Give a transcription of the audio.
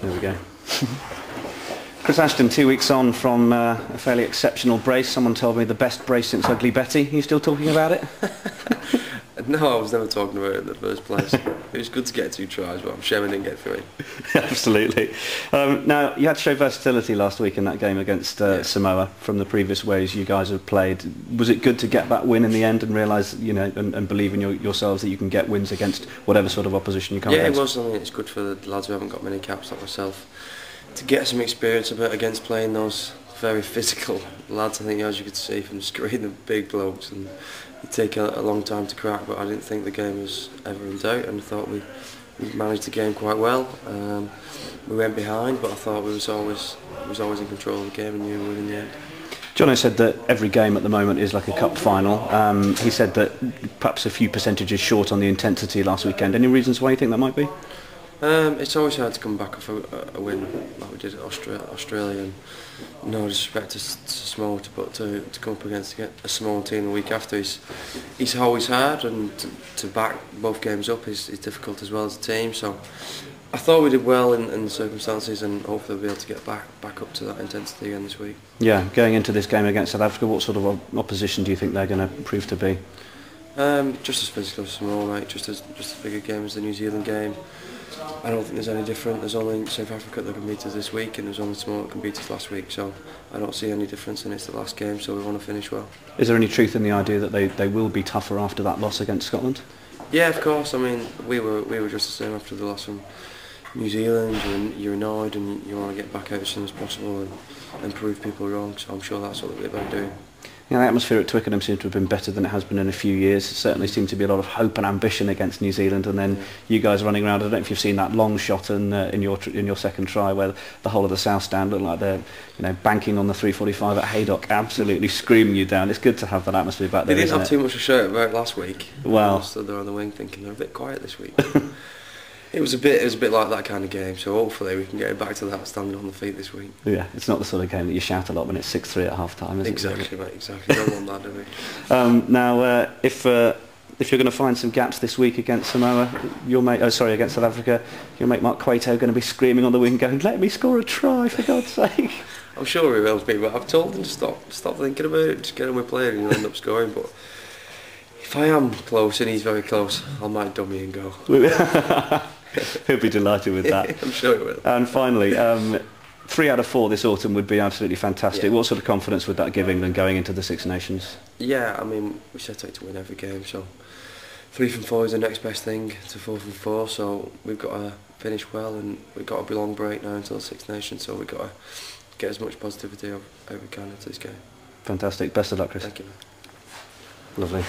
There we go. Chris Ashton, 2 weeks on from a fairly exceptional brace. Someone told me the best brace since Ugly Betty. Are you still talking about it? No, I was never talking about it in the first place. It was good to get 2 tries, but I'm ashamed I didn't get 3. Absolutely. Now, you had to show versatility last week in that game against Samoa from the previous ways you guys have played. Was it good to get that win in the end and realise, you know, and believe in yourselves that you can get wins against whatever sort of opposition you come against? Yeah, it was. I mean, it's good for the lads who haven't got many caps like myself to get some experience a bit against playing those very physical lads. I think, as you could see from the screen, the big blokes, and it take a long time to crack, but I didn't think the game was ever in doubt, and I thought we managed the game quite well. We went behind, but I thought we was always in control of the game and knew we were in the end. Jono said that every game at the moment is like a cup final. He said that perhaps a few percentages short on the intensity last weekend. Any reasons why you think that might be? It's always hard to come back off a win like we did at Australia, and no disrespect to Samoa, but to come up against a Samoan team the week after is always hard, and to back both games up is difficult as well as a team. So I thought we did well in the circumstances, and hopefully we'll be able to get back up to that intensity again this week. Yeah, going into this game against South Africa, what sort of opposition do you think they're going to prove to be? Just as physical as Samoa, mate. Just as big a game as the New Zealand game. I don't think there's any different. There's only South Africa that can beat us this week, and there's only Samoa that can beat us last week. So I don't see any difference, and it's the last game, so we want to finish well. Is there any truth in the idea that they will be tougher after that loss against Scotland? Yeah, of course. I mean, we were just the same after the loss from New Zealand. You're annoyed, and you want to get back out as soon as possible and prove people wrong. So I'm sure that's what we're about doing. Yeah, the atmosphere at Twickenham seems to have been better than it has been in a few years. It certainly seemed to be a lot of hope and ambition against New Zealand, and then you guys running around. I don't know if you've seen that long shot in your second try where the whole of the South Stand looked like they're banking on the 345 at Haydock, absolutely screaming you down. It's good to have that atmosphere back there. They didn't have too much to shout about last week. Well, I stood there on the wing thinking they're a bit quiet this week. It was a bit like that kind of game, so hopefully we can get back to that standing on the feet this week. Yeah, it's not the sort of game that you shout a lot when it's 6-3 at half time, is exactly, it? Mate, exactly. Don't want that, do we? Now, if you're going to find some gaps this week against Samoa, against South Africa, your mate Mark Cueto going to be screaming on the wing going, "Let me score a try, for God's sake." I'm sure he will be, but I've told him to stop thinking about it, just get on with playing and you'll end up scoring. But if I am close and he's very close, I might dummy and go. He'll be delighted with that. I'm sure he will. And finally, 3 out of 4 this autumn would be absolutely fantastic. Yeah. What sort of confidence would that give England going into the Six Nations? Yeah, I mean, we set out to win every game, so 3 from 4 is the next best thing to 4 from 4, so we've got to finish well, and we've got a long break now until the Six Nations, so we've got to get as much positivity out we can into this game. Fantastic. Best of luck, Chris. Thank you. Lovely.